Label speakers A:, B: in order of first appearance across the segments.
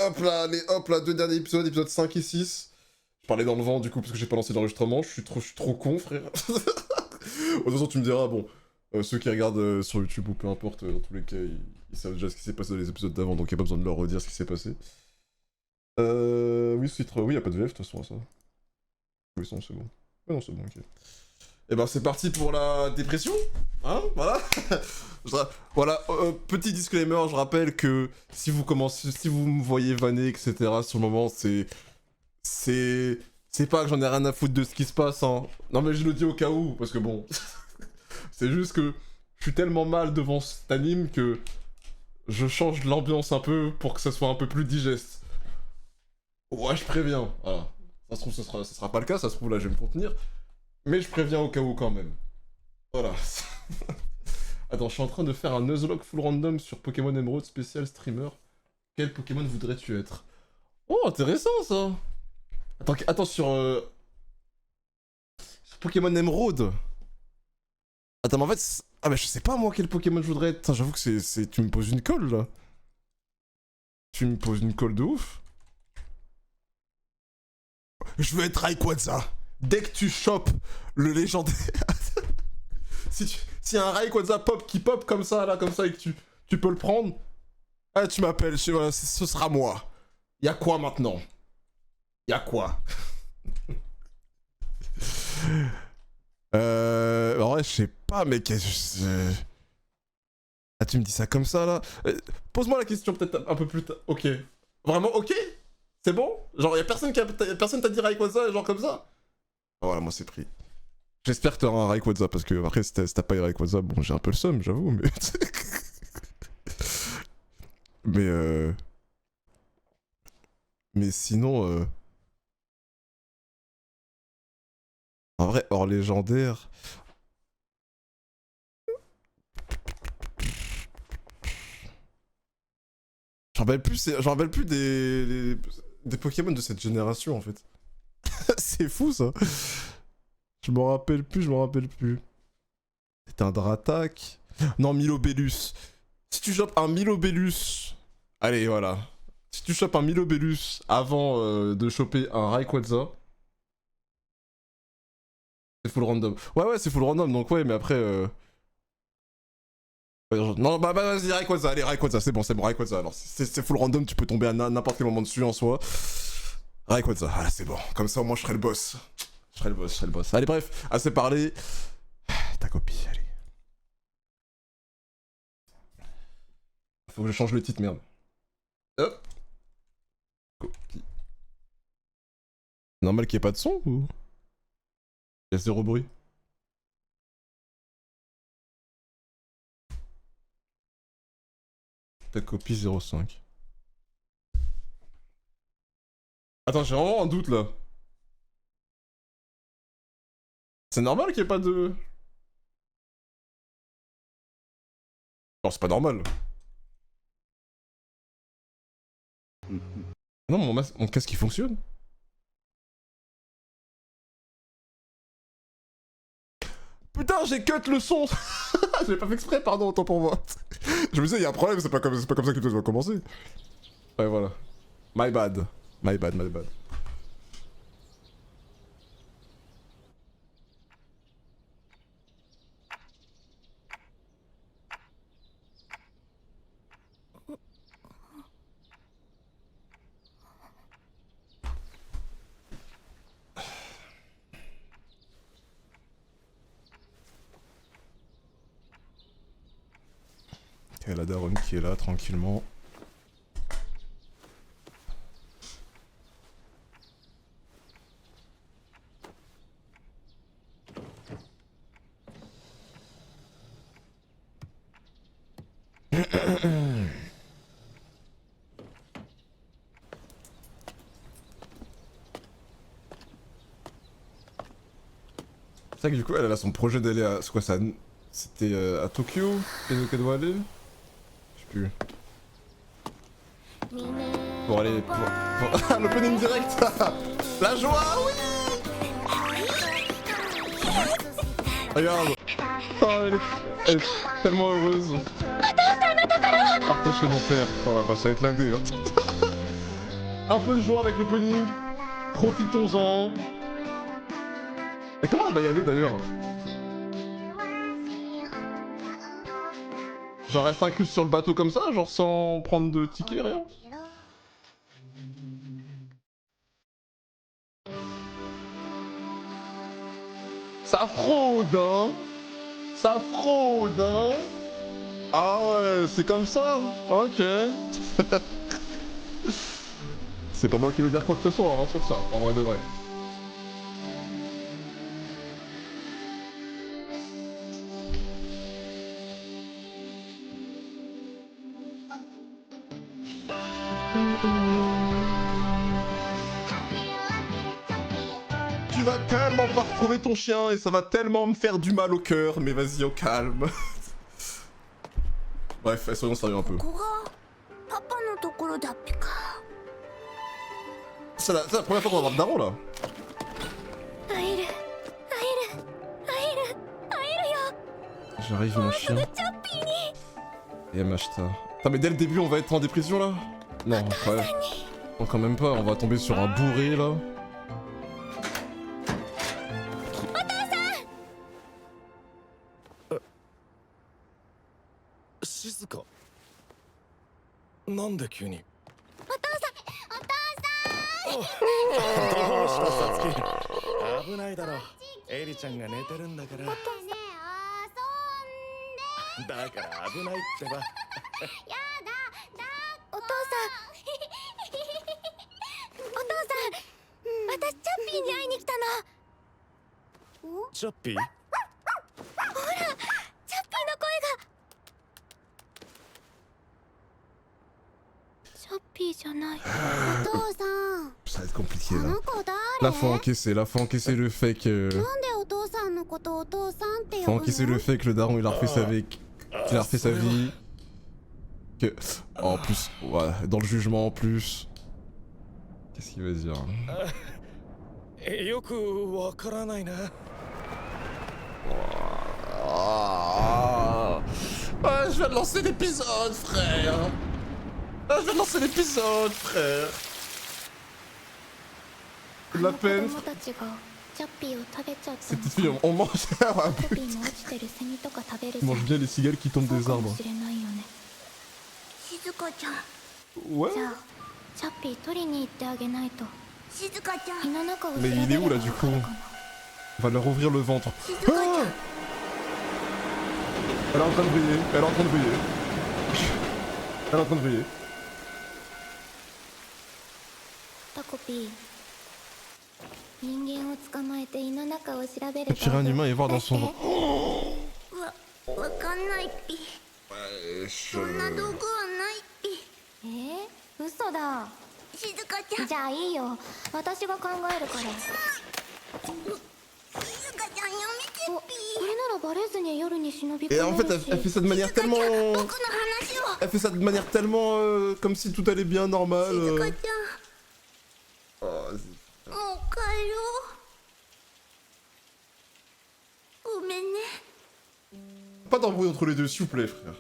A: hop là, 2 derniers épisodes, épisode 5 et 6. Je parlais dans le vent du coup parce que j'ai pas lancé l'enregistrement, je suis trop con frère. De toute façon tu me diras, bon, ceux qui regardent sur YouTube ou peu importe, dans tous les cas, ils savent déjà ce qui s'est passé dans les épisodes d'avant, donc y a pas besoin de leur redire ce qui s'est passé. Oui, oui, y a pas de VF de toute façon à ça. Oui, c'est bon. Ouais, non, c'est bon, ok. Et ben c'est parti pour la dépression, hein, voilà. Voilà, petit disclaimer, je rappelle que si vous me voyez vanner, etc. sur le moment, c'est pas que j'en ai rien à foutre de ce qui se passe, hein. Non mais je le dis au cas où, parce que bon, c'est juste que je suis tellement mal devant cet anime que je change l'ambiance un peu pour que ça soit un peu plus digeste. Ouais, je préviens, voilà. Ça se trouve, ça sera pas le cas, ça se trouve là je vais me contenir. Mais je préviens au cas où quand même. Voilà. Attends, je suis en train de faire un Nuzlocke full random sur Pokémon Emerald spécial streamer. Quel Pokémon voudrais-tu être? Oh, intéressant ça. Attends sur Pokémon Emerald. Attends, mais en fait... Ah bah je sais pas moi quel Pokémon je voudrais être. Putain, j'avoue que tu me poses une colle là. Tu me poses une colle de ouf. Je veux être Rayquaza. Dès que tu chopes le légendaire... si y a un Rayquaza qui pop comme ça, là, comme ça, et que tu peux le prendre... Ah, tu m'appelles, voilà, ce sera moi. Y'a quoi maintenant? Y'a quoi? En vrai, je sais pas, mais ah, tu me dis ça comme ça, là? Pose-moi la question peut-être un peu plus tard. Ok. Vraiment, ok? C'est bon? Genre, personne t'a dit Rayquaza, genre comme ça? Voilà, moi c'est pris. J'espère que t'auras un Rayquaza, parce que après, si t'as pas eu Rayquaza, bon, j'ai un peu le seum, j'avoue, mais... mais sinon... En vrai, hors légendaire... J'en rappelle plus des Pokémon de cette génération, en fait. C'est fou, ça. Je m'en rappelle plus. C'était un Dratak. Non, Milobellus. Si tu chopes un Milobellus... Allez, voilà. Si tu chopes un Milobellus avant de choper un Rayquaza... C'est full random. Ouais, c'est full random, donc ouais, mais après... Non, bah vas-y, Rayquaza, allez, Rayquaza, c'est bon, Rayquaza. Alors, c'est full random, tu peux tomber à n'importe quel moment dessus en soi. Rayquaza, voilà, c'est bon. Comme ça, au moins, je serai le boss. Je serai le boss. Allez, bref, assez parlé. Ta copie, allez. Faut que je change le titre, merde. Hop. Copie. Normal qu'il n'y ait pas de son ou... Il y a zéro bruit. Ta copie 05. Attends, j'ai vraiment un doute là. C'est normal qu'il n'y ait pas de... Non, c'est pas normal. Non, mon casque il fonctionne. Putain, j'ai cut le son. J'ai pas fait exprès, pardon, autant pour moi. Je me disais, il y a un problème, c'est pas comme ça que tu dois commencer. Ouais, voilà. My bad. Ok, la daronne qui est là, tranquillement. C'est ça que du coup, elle a son projet d'aller à... C'est quoi ça? C'était à Tokyo qu'elle doit aller? Je sais plus. Bon, allez, pour... l'opening direct. La joie, oui. Regarde. Oh, elle est tellement heureuse. Partage chez mon père. Oh, bah, ça va être lundi, hein. Un peu de joie avec l'opening. Profitons-en. Et comment elle va y aller d'ailleurs? Genre reste inclus sur le bateau comme ça, genre sans prendre de ticket, rien? Ça fraude, hein? Ça fraude, hein? Ah ouais, c'est comme ça? Ok. C'est pas moi qui veux dire quoi que ce soit, hein, sur ça, en vrai de vrai. Tu vas tellement pas retrouver ton chien et ça va tellement me faire du mal au cœur, mais vas-y, au calme. Bref, soyons sérieux un peu. C'est la première fois qu'on va voir le daron là. J'arrive mon chien. Et Mashta. Putain mais dès le début on va être en dépression là? Non, ouais. Non quand même pas, on va tomber sur un bourré là.
B: Shizuka. なんで急に。お父さん。どうしたさつき。危ないだろ。エリちゃんが寝てるんだから。だから危ないってば。やだ。お父さん。私チャッピーに会いに来たの。チャッピー？ほら、チャッピーの声が。チャッピーじゃない。お父さん。
A: Ça va être compliqué là. Là faut encaisser le fait que... Faut encaisser le fait que le daron il a refait sa vie... Qu'il a refait sa vie... Que... Oh, en plus, ouais, dans le jugement en plus... Qu'est-ce qu'il va dire? Ah, je viens de lancer l'épisode, frère. Ah, je viens de lancer l'épisode, frère. La peine. Ces petites filles, on mange... Ah, putain. On mange bien les cigales qui tombent des arbres. Ouais. Mais il est où là du coup? On va leur ouvrir le ventre. Ah, elle est en train de briller, elle est en train de briller. Elle est en train de briller. Tirer un humain et voir dans son ventre. Et en fait, elle fait ça de manière tellement... Elle fait ça de manière tellement... comme si tout allait bien, normal. Oh, pas d'embrouille entre les deux, s'il vous plaît, frère.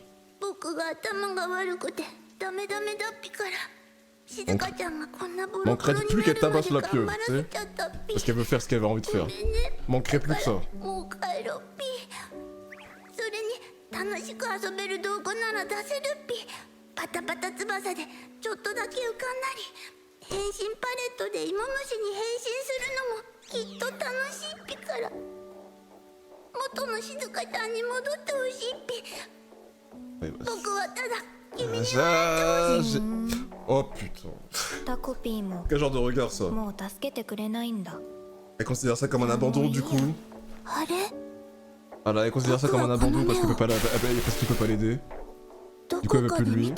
A: Manquerait plus qu'elle tabasse la pieuvre, tu sais. Parce qu'elle veut faire ce qu'elle a envie de faire. Manquerait plus que ça. Oh putain. Quel genre de regard ça? Elle considère ça comme un abandon du coup. Voilà, elle considère ça comme un abandon parce qu'il peut pas l'aider. Du coup elle veut plus de lui.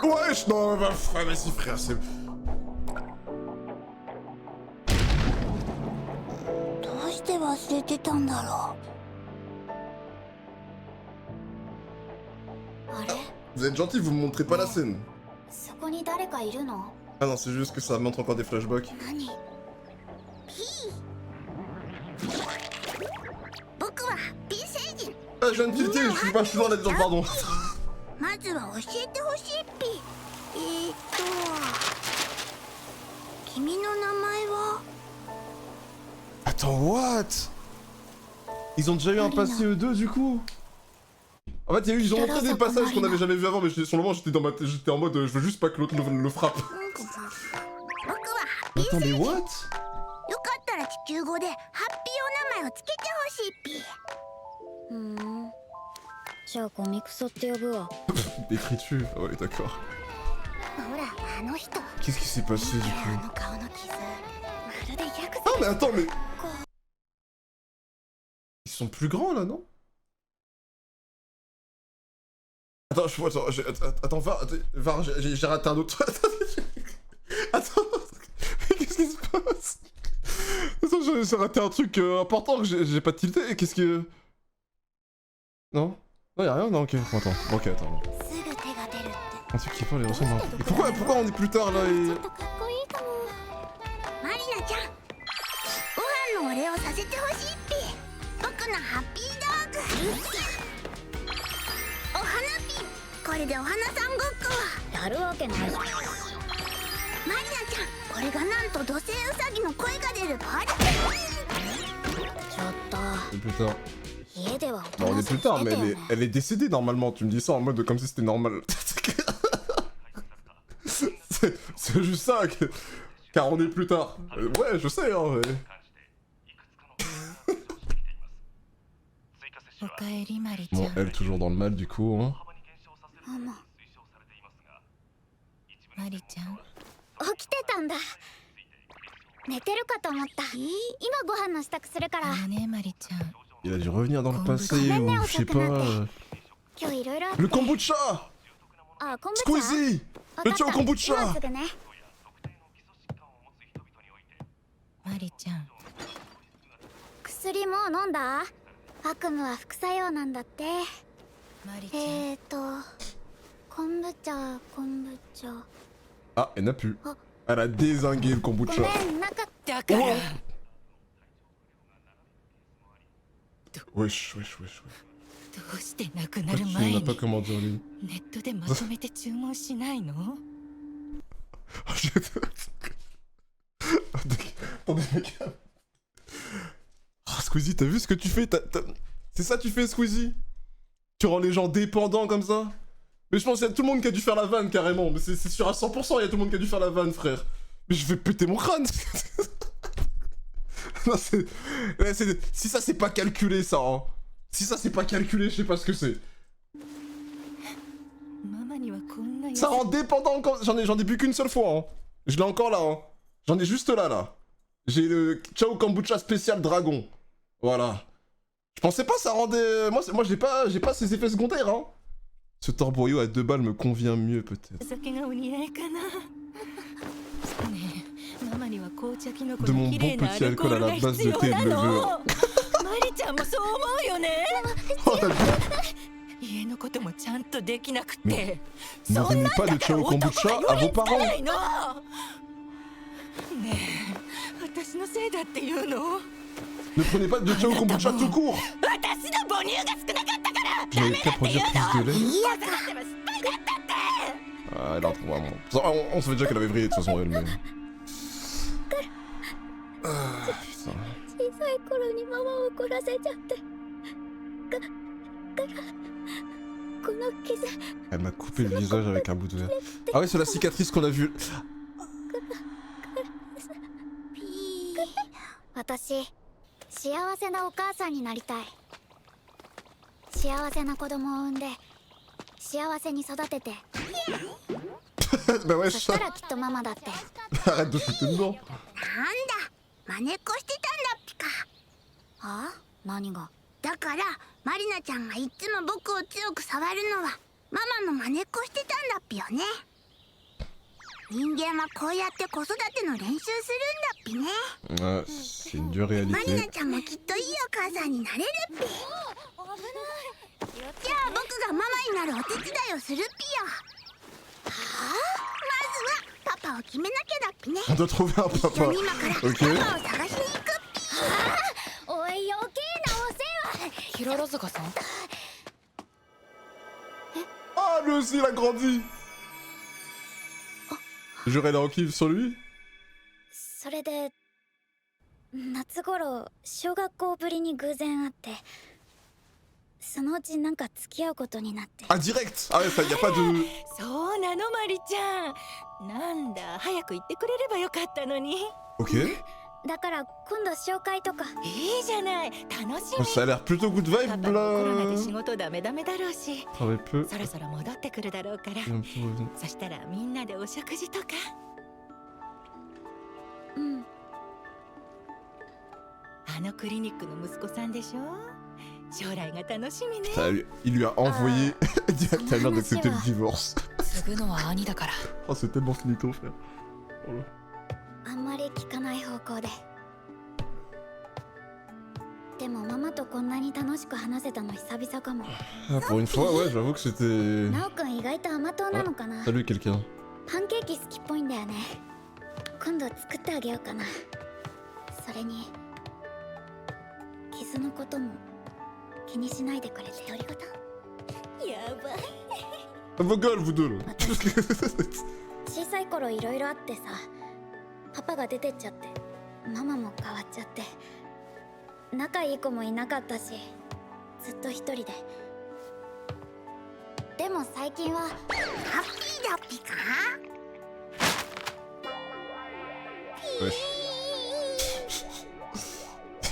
A: Wesh, non, vas-y frère, c'est... Vous êtes gentil, vous me montrez pas la scène.
C: そこに誰かいるの？
A: Ah non, c'est juste que ça montre encore des flashbacks.
C: 何？僕は P 星人。
A: Ah, je viens de tilter, je suis pas dans la dedans, pardon.
C: まずは教えてほしいピ。君の名前は？
A: Attends, what? Ils ont déjà eu un passé eux deux du coup? En fait, ils ont montré des passages qu'on avait jamais vu avant, mais sur le moment j'étais en mode je veux juste pas que l'autre le frappe. Attends, mais what?
C: よかったら地球語でハッピーお名前をつけてほしいピ。じゃあゴミクソって呼ぶわ。
A: D'écriture, ah ouais, d'accord.
C: ほらあの人。
A: Qu'est-ce qui s'est passé du
C: あ
A: coup?
C: の顔の傷。まるでヤクザ。
A: Ah, mais attends, mais. Ils sont plus grands là, non? Attends, attends, Var, j'ai raté un autre. Attends, qu'est-ce qui se passe? Attends, j'ai raté un truc important que j'ai pas tilté. Qu'est-ce que. Non? Non, y'a rien? Non, ok. Bon, attends, ok, attends.
C: すぐ手が出るって。
A: Un truc qui parle les ressemble un peu. Et pourquoi on est plus tard là
C: ちょ
A: et...
C: っとかっこいいかも。マリナちゃん、ご飯のお礼をさせてほしいピ。僕のハッピードッグ。お花ピ。これでお花さんごっこは。やるわけないじゃん。マリナちゃん、これがなんと土星ウサギの声が出るパーティー。ちょっと。
A: Plus tard.
C: 家では
A: Bah, on est plus tard, mais elle est décédée normalement. Tu me dis ça en mode comme si c'était normal. C'est juste ça. Car on est plus tard. Ouais, je sais, hein. Mais...
C: おかえりマリちゃ
A: Bon,
C: ん。
A: elle toujours dans le mal du coup, hein.
C: マリちゃん。起きてたんだ。寝てるかと思った。今ご飯の支度するから。ねマリちゃん。
A: Il a dû revenir dans le passé ou je sais pas.
C: 今日いろいろ。
A: Le kombucha!
C: あ、昆布茶。
A: Squeezie! Le Chao kombucha!
C: 今すぐね。
D: マリちゃん、
C: 薬もう飲んだ？悪夢は副作用なんだって。
D: マリちゃん。
C: 昆布茶。
A: Ah, elle n'a plus. Elle a dézingué le
C: ご
A: kombucha.
C: めん、なかった。
D: だから、
A: Wesh.
D: どうして亡くな
A: Toi,
D: る
A: tu
D: 前
A: n'as
D: に
A: pas commandé en ligne.
D: ネットでまとめて注文しないの？
A: Attendez, mec. Ah, Squeezie, t'as vu ce que tu fais? C'est ça que tu fais, Squeezie? Tu rends les gens dépendants comme ça? Mais je pense qu'il y a tout le monde qui a dû faire la vanne carrément. Mais c'est sûr à 100%, il y a tout le monde qui a dû faire la vanne, frère. Mais je vais péter mon crâne. Non, si ça c'est pas calculé, ça, hein. Si ça c'est pas calculé, je sais pas ce que c'est.
D: ママにはこんなやつ
A: Ça rend dépendant quand... J'en ai bu qu'une seule fois, hein. Je l'ai encore là, hein. J'en ai juste là. J'ai le Chao Kombucha spécial dragon. Voilà. Je pensais pas ça rendait... Moi j'ai pas ces effets secondaires, hein. Ce torboyau à 2 balles me convient mieux, peut-être.
D: 酒がお似合いかな。ねえ、ママには紅茶キノコ
A: De
D: の
A: mon
D: 綺
A: bon
D: 麗なア
A: petit
D: ルコー
A: alcool à
D: ル
A: la
D: が
A: base
D: 必
A: de
D: 要
A: thé et
D: な
A: de
D: の。
A: levure.
D: マリちゃんもそう思うよね。
A: Oh la gueule.
D: 家のこともちゃんとできなく
A: Mais
D: て。
A: N'en pas de Chao Kombucha à vos parents.
D: ないの。ねえ、私のせいだっていうの。
A: Ne prenez pas de Chao Kombucha tout court.
D: 私の母乳が少なかったから。
A: Je n'avais qu'à produire plus de lait.
C: いやか。
A: Ah, elle a retrouvé un moment. On savait déjà qu'elle avait vrillé de toute façon, elle, mais... Ah, putain.
C: 小さい頃にママを怒らせちゃって。からこの傷。
A: Elle m'a coupé le visage avec un bout de verre. Ah ouais, c'est la cicatrice qu'on a vue.
C: 私、幸せなお母さんになりたい。幸せな子供を産んで、幸せに育てて。
A: Bah ouais,
C: そしたらきっとママだって。
A: Arrête de foutre dedans.
C: なんだ、真似っこしてたんだっぴか。はあ？何が？だからマリナちゃんがいつも僕を強く触るのはママの真似っこしてたんだっぴよね。人間はこうやって子育ての練習するんだっぴね。
A: Ouais, c'est une dure
C: マリナ
A: réalité.
C: ちゃんもきっといいお母さんになれるっぴ。じゃあ僕がママになるお手伝いをするぴよ。はあ、まずはパパを決めなきゃだっぴね。
A: On doit trouver un
C: 一緒
A: papa.
C: に今からパ
A: Ok.
C: パを探しに行くっぴ。
E: おい、余計なお世話。ヒロロズガさん。
A: Ah, lui aussi, il a grandi. J'aurais la kiff sur lui.
E: それで夏頃小学校ぶりに偶然会って、そのうちなんか付き合うことになって。
A: Ah, direct. Ah ouais, ça, y a pas de...
D: そうなのマリちゃん。なんだ、早く言ってくれればよかったのに。
A: Ok.
E: だから今度紹介とか。
D: いいじゃない、楽しみ。
A: Ça a l'air plutôt good
D: パ
A: vibe
D: パもコロナで
A: là.
D: 仕事ダメダメだろうし、
A: Travaille peu.
D: そろそろ戻ってくるだろうから。
A: Un petit revenu.
D: そしたらみんなでお食事とか。
E: うん。
D: あのクリニックの息子さんでしょ。将来が楽しみね。
A: Putain, il lui a envoyé direct à la mère d'accepter le divorce.
E: 継ぐのは兄だから。
A: Oh, c'est tellement finito, frère. Oh là.
E: あんまり聞かない方向で。でもママとこんなに楽しく話せたの久々かも。
A: Ah, pour une fois, ouais, j'avoue que c'était...
E: ナオくん意外と甘党なのかな。
A: Salut quelqu'un.
E: パンケーキ好きっぽいんだよね。今度作ってあげようかな。それに傷のことも気にしないでくれて。独り言。やばい。
A: Ah, vos gueules, vous deux là.
E: 小さい頃いろいろあってさ、パパが出てっちゃってママも変わっちゃって、仲いい子もいなかったし、ずっと一人で。でも最近は
C: ハッピーだっぴか。
A: Wesh.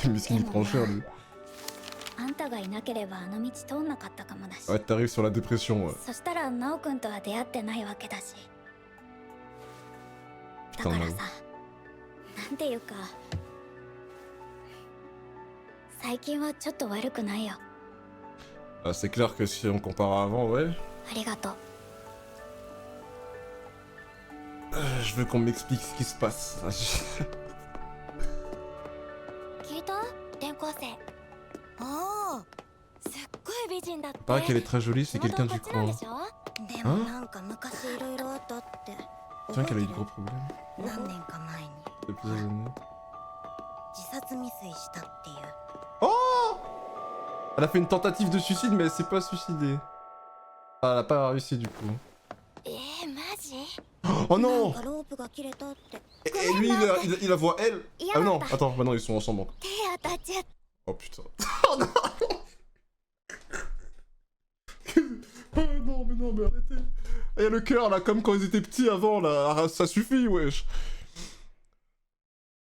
A: Miskin, il prend cher lui.
E: あんたがいなければあの道通んなかったかもだし。
A: Ouais, t'arrives sur la dépression, ouais.
E: そしたらナオくんとは出会ってないわけだし。だ
A: Putain,
E: から
A: Nao.
E: さ、なんていうか最近はちょっと悪くないよ。
A: Ah, c'est clair que si on compare à avant, ouais.
E: ありがとう。
A: Je veux qu'on m'explique ce qui se passe.
E: 聞いた？転校生。おお、すっごい美人だって。
A: Paraît qu'elle est très jolie, c'est quelqu'un du
E: こっちなん
A: coin.
E: でしょ？でもなんか昔いろいろあったって。
A: Tiens qu'elle a eu de gros problèmes.
E: 何年か前に
A: Depuis des années.
E: 自殺未遂したっていう。
A: Oh! Elle a fait une tentative de suicide, mais elle s'est pas suicidée. Ah, elle a pas réussi du coup.
E: マジ？
A: Oh non!
E: ロープが切れたって。
A: Et lui, il la voit elle. Ah non, attends, maintenant ils sont ensemble.
E: 手当たっちゃっ
A: Oh putain. Oh non! Oh non, mais non, mais arrêtez. Il y a le cœur là, comme quand ils étaient petits avant là. Ça suffit, wesh.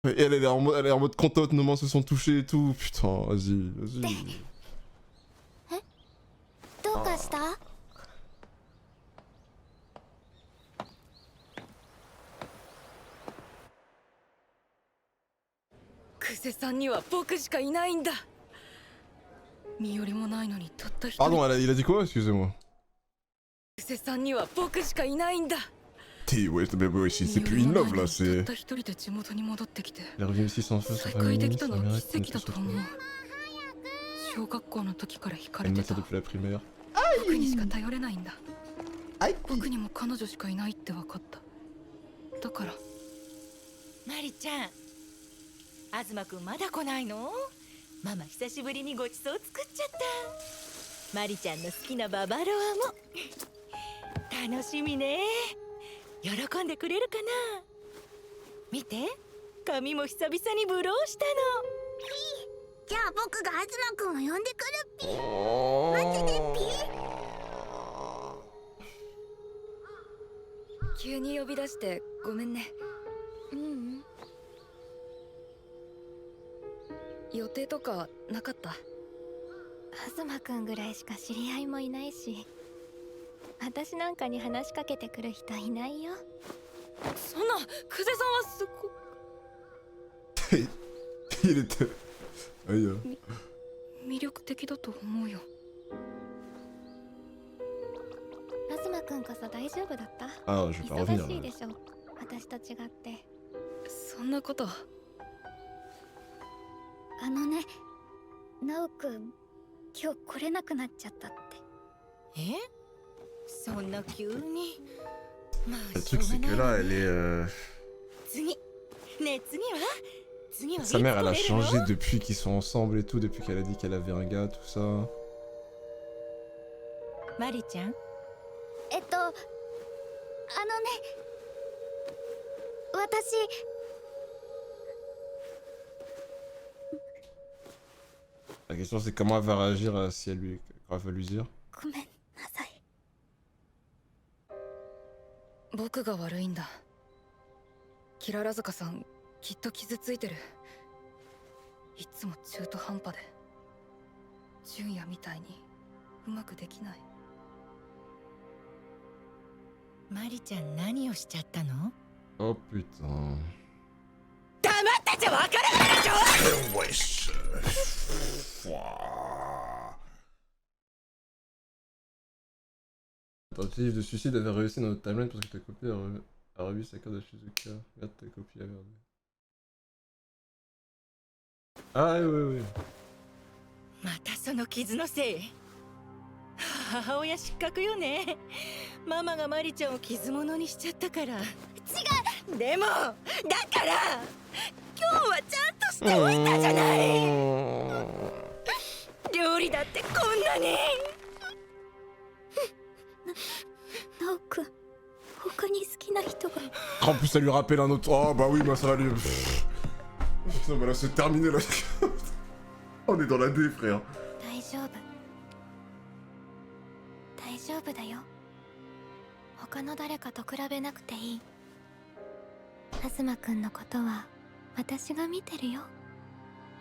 A: Et elle est en mode contente, nos mains se sont touchées et tout. Putain, vas-y, vas-y.
E: どうかした？
F: クセさんには僕しかいないんだ。身寄りもないのにたった一人。
A: Pardon, il a dit quoi? Excusez-moi.
F: クセさんには僕しかいないんだ。
A: Ouais, mais wesh, c'est plus in love là,
F: た
A: c'est.
F: った一人で地元に戻ってきて
A: Il est revenu ici sans feu,
F: 再
A: sa
F: 会
A: famille,
F: できた
A: sa
F: のは
A: mère,
F: 奇跡だと思う。小学校の時から惹かれ
A: Elle
F: て
A: met ça
F: た。
A: depuis la primaire.
F: 僕にしか頼れないんだ。僕にも彼女しかいないって分かった。だから
D: マリちゃん、東くんまだ来ないの？ママ久しぶりにごちそう作っちゃった。マリちゃんの好きなババロアも楽しみね。喜んでくれるかな。見て、髪も久々にブローしたの。
C: じゃあ僕が東くんを呼んでくるっぴ。
A: Oh.
C: 待っててっぴ。
F: 急に呼び出してごめんね。予定とかなかった？
E: 東くんぐらいしか知り合いもいないし、私なんかに話しかけてくる人いないよ。
F: そんな、クゼさんはすご。
A: Il était. Aïe.
F: 魅力的だと思うよ。
E: 東くんこそ大丈夫だった？
A: Ah, je vais pas revenir
E: 忙しい
A: là.
E: でしょ、私と違って。
F: そんなこと。
E: あのね、ナオくん今日来れなくなっちゃったって。
D: え、そんな急に。まあ
A: Le truc c'est que là elle est
D: 次ね、次は
A: sa mère elle a
D: いつ来れるの？
A: changé depuis qu'ils sont ensemble et tout, depuis qu'elle a dit qu'elle avait un gars, tout ça.
D: マリちゃん、
E: あのね、私
A: La question c'est comment elle va réagir si elle lui... quand elle va lui dire.
E: ごめんなさい。
F: 僕が悪いんだ。キララ塚さんきっと傷ついてる。いつも中途半端で純也みたいにうまくできない。
D: マリちゃん何をしちゃったの？
A: Oh putain.
D: 黙ってちゃわからないでしょ。
A: Wesh. Tentative de suicide avait réussi dans notre timeline parce que ta copie a revu sa carte de Shizuka. Regarde ta copie à verdi. Ah oui.
D: またその傷のせい。母親失格よね。ママがマリちゃんを傷物にしちゃったから。違う。でもだから今日はちゃんとしておいたじゃない。料理だってこんなに。
E: ナオくん、他に好きな人が。
A: En plus ça lui rappelle un autre... Oh bah oui, bah ça va lui... Non mais là c'est terminé là. On est dans la D frère.
E: 大丈夫。大丈夫だよ。他の誰かと比べなくていい。東くんのことは私が見てるよ。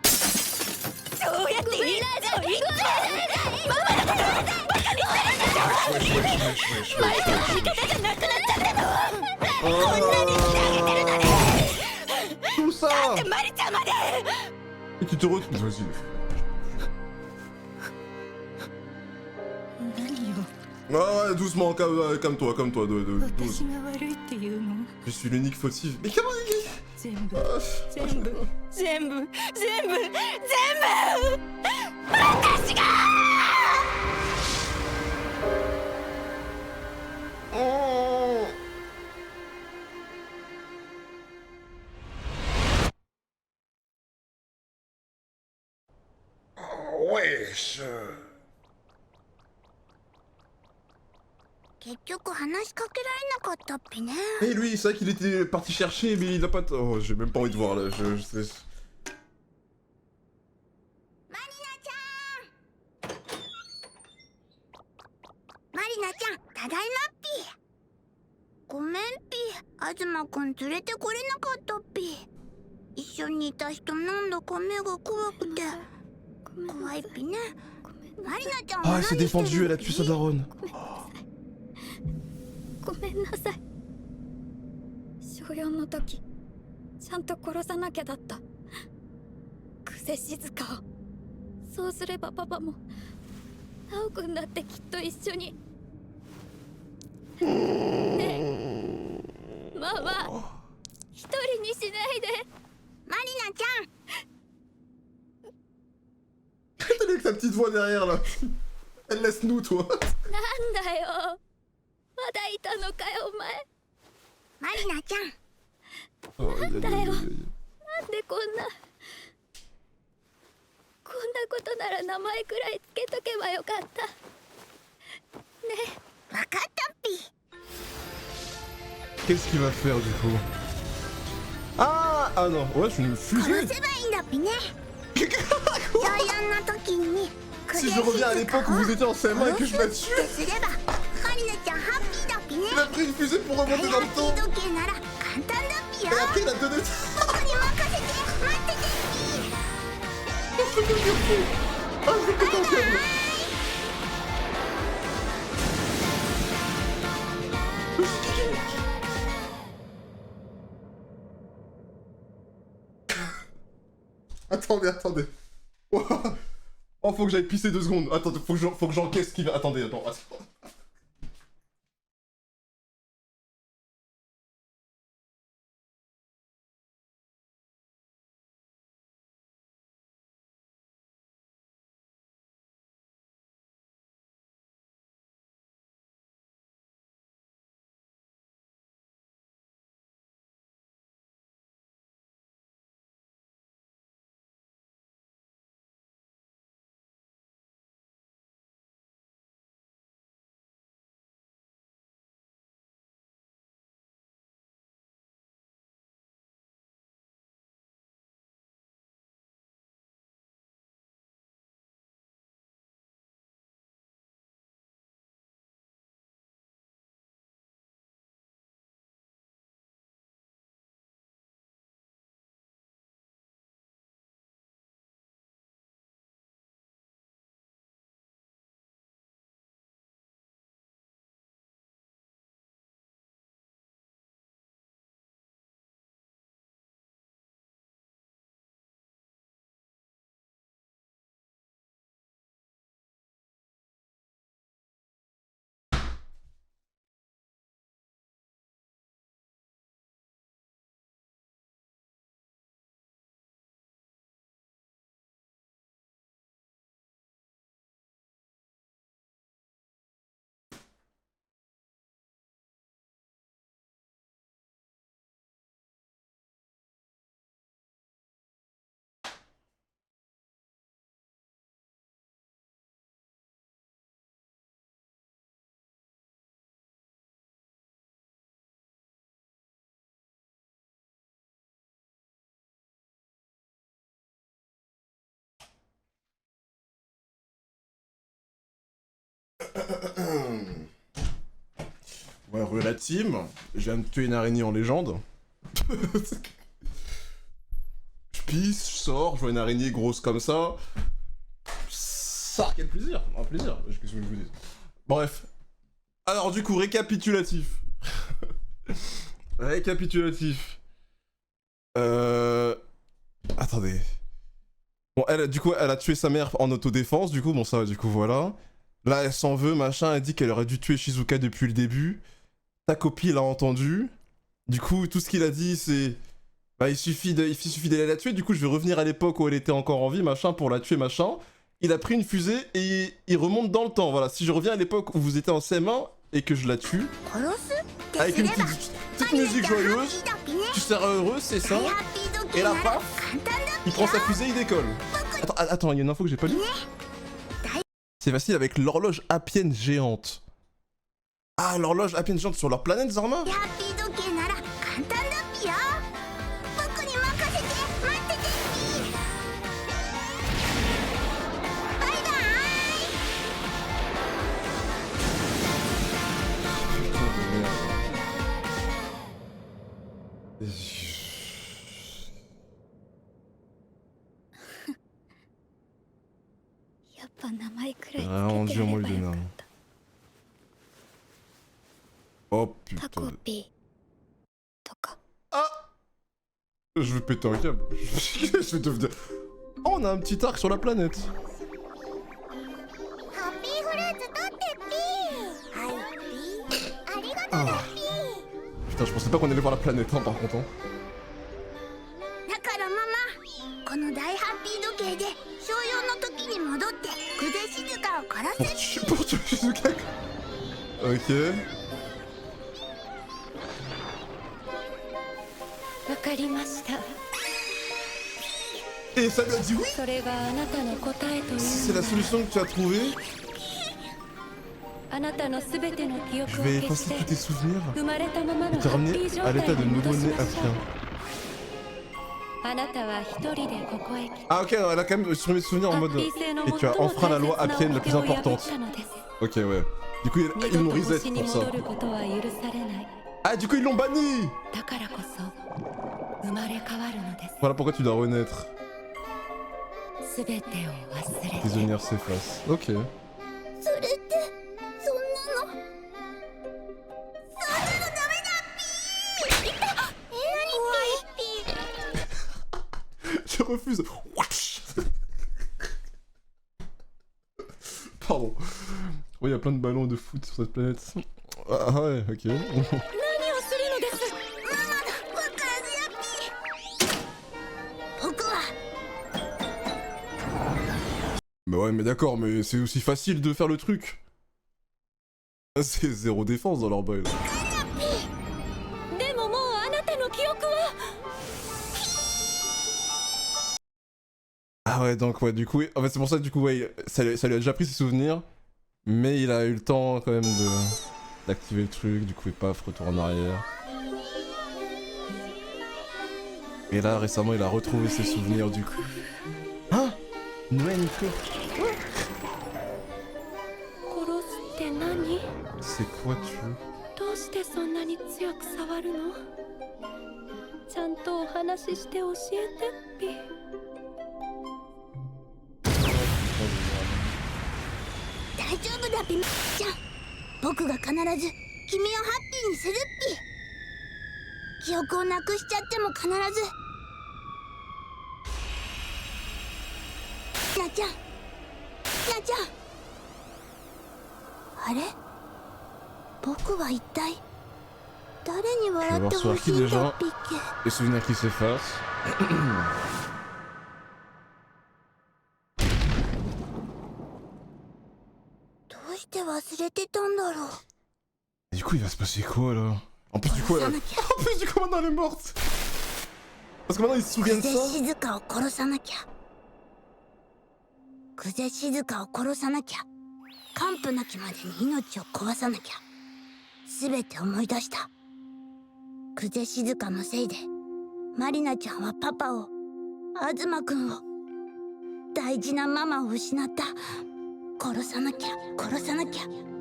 D: そうやって言いなさい。ママだからバカにされたでしょ。マリちゃんの味方じゃなくなっちゃったの。こんなにしてあげてるのに。
A: Tout ça.
D: だってマリちゃんまで。
A: Et tu te retrouves... Vas-y.
D: 何よ。
A: Ah ouais, doucement, calme-toi, douce.
D: 私が悪いっていうの。
A: Je suis l'unique fautif. Mais comment il...
D: 全部
A: Ah,
D: 全部全部私が。
A: oh. Wesh.
C: 結局話しかけられなかったっぴね。
A: Et lui, c'est vrai qu'il était parti chercher, mais il a pas... Oh, j'ai même pas envie de voir là, je sais...
C: マリナちゃん、ただいまっぴ。ごめんぴ、東くん連れてこれなかったっぴ。一緒にいた人なんだか目が怖くて怖いっぴね。マリナちゃんは
A: Ah,
C: 何
A: elle
C: し
A: s'est
C: てる
A: défendue, elle a
C: っ
A: tué sa
C: ぴ？
A: daronne.
E: ごめんなさい。小4の時ちゃんと殺さなきゃだった。久世静香を。そうすればパパも直くんだってきっと一緒に。ねえママ、一人にしないで。
C: マリナちゃん、
A: T'as avec sa petite voix derrière là. Elle laisse nous, toi.
E: なんだよ、まだいたのかよお前。
C: マリナちゃん。
A: Oh, aïe, aïe, aïe, aïe, aïe.
E: なんでこんなことなら名前くらいつけとけばよかった。ねえ、
C: わかったっぴ。
A: Qu'est-ce qu'il va faire du coup? Ah, ah non, ouais, je suis une
C: 殺
A: fusée.
C: せばいいんだっぴね。小4の時に
A: Si je reviens à l'époque où vous étiez en CM1 et que je la tue,
C: すればマリナちゃんハッピーだっぴね。
A: il a pris une fusée pour remonter dans le
C: ハッ
A: temps.
C: ピー時計なら簡単だっぴよ。
A: Et après, il a donné...
C: 僕に任せて待っててっぴ。
A: Ah, je vais péter un câble. Attendez. Oh, faut que j'aille pisser 2 secondes. Attendez, faut que j'encaisse ce qu'il va... Attendez, attends. Ouais, re la team. Je viens de tuer une araignée en légende. Je pisse, je sors, je vois une araignée grosse comme ça. Ça, quel plaisir. Un plaisir. Qu'est-ce que je vous dis. Bref. Alors du coup, récapitulatif. Récapitulatif. Attendez. Bon, du coup, elle a tué sa mère en autodéfense, du coup, bon, ça, du coup, voilà. Là, elle s'en veut, machin, elle dit qu'elle aurait dû tuer Shizuka depuis le début. Ta copine l'a entendu. Du coup, tout ce qu'il a dit, c'est... Bah, il suffit d'aller la tuer, du coup, je vais revenir à l'époque où elle était encore en vie, machin, pour la tuer, machin. Il a pris une fusée et il remonte dans le temps, voilà. Si je reviens à l'époque où vous étiez en CM1 et que je la tue, avec une petite musique joyeuse, tu seras heureux, c'est ça. Et là, paf, il prend sa fusée, il décolle. Attends, il y a une info que j'ai pas lue. C'est facile avec l'horloge appienne géante. Ah, l'horloge appienne géante sur leur planète, Zorma. Vraiment dur, moi, le donner. Oh putain. Ah! Je vais péter un câble. Je vais devenir... Oh, on a un petit arc sur la planète. Ah. Putain, je pensais pas qu'on allait voir la planète, hein, par contre. Hein. Pour tuer Shizuka. Ok. Et ça lui a dit oui. C'est la solution que tu as trouvée. Je vais effacer tous tes souvenirs et te ramener à l'état de nouveau-né Appien. Ah ok, elle a quand même supprimé mes souvenirs en mode... Et tu as enfreint la loi appienne la plus importante. Ok, ouais. Du coup, ils l'ont reset pour ça. Ah, du coup, ils l'ont banni. Voilà pourquoi tu dois renaître. Tes souvenirs s'effacent. Ok. Je refuse. Pardon. Oui, il y a plein de ballons de foot sur cette planète. Ah ouais, ok. Bah ouais, mais d'accord, mais c'est aussi facile de faire le truc. C'est zéro défense dans leur boy. Ah ouais, donc ouais, du coup, en fait c'est pour ça que du coup, ouais, ça lui a déjà pris ses souvenirs, mais il a eu le temps quand même d'activer le truc, du coup, et paf, retour en arrière. Et là, récemment, il a retrouvé ses souvenirs du coup. Hein? Noël, c'est quoi tu... Je vais voir sur qui déjà. Les souvenirs qui s'effacent. Et du coup, il va se passer quoi là? En plus, du coup, maintenant elle est morte. Parce que maintenant ils se souviennent de ça.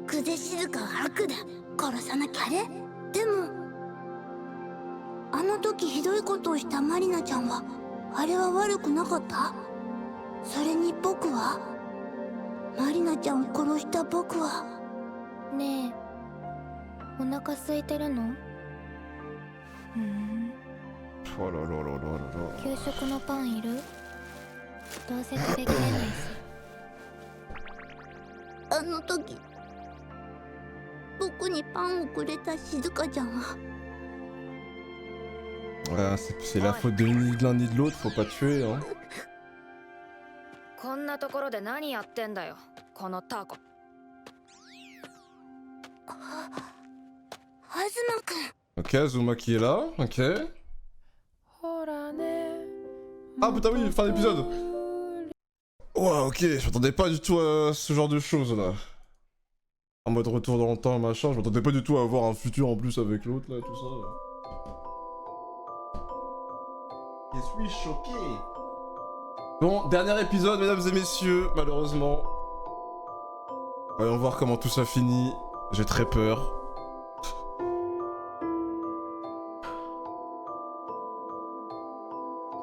C: 久世静香は悪だ、殺さなきゃ。あれでもあの時ひどいことをしたマリナちゃんは、あれは悪くなかった？それに僕は、マリナちゃんを殺した僕は。
E: ねえ、お腹空いてるの？Oh
A: là là là là là là.
E: 給食のパンいる？どうせ食べきれないし。
C: あの時僕にパンをくれた静香ちゃんは。
A: Ah, c'est la faute de ni de l'un ni de l'autre, faut pas tuer, hein.
F: こんなところで何やってんだよ、このタコ。
C: 東くん。
A: Ok, Azuma qui est là, ok. Ah putain oui, fin d'épisode. Ouah, ok, je m'attendais pas du tout à ce genre de choses là. En mode retour dans le temps, machin, je m'attendais pas du tout à avoir un futur en plus avec l'autre là, tout ça. Je suis choqué. Bon, dernier épisode, mesdames et messieurs, malheureusement. Allons voir comment tout ça finit. J'ai très peur.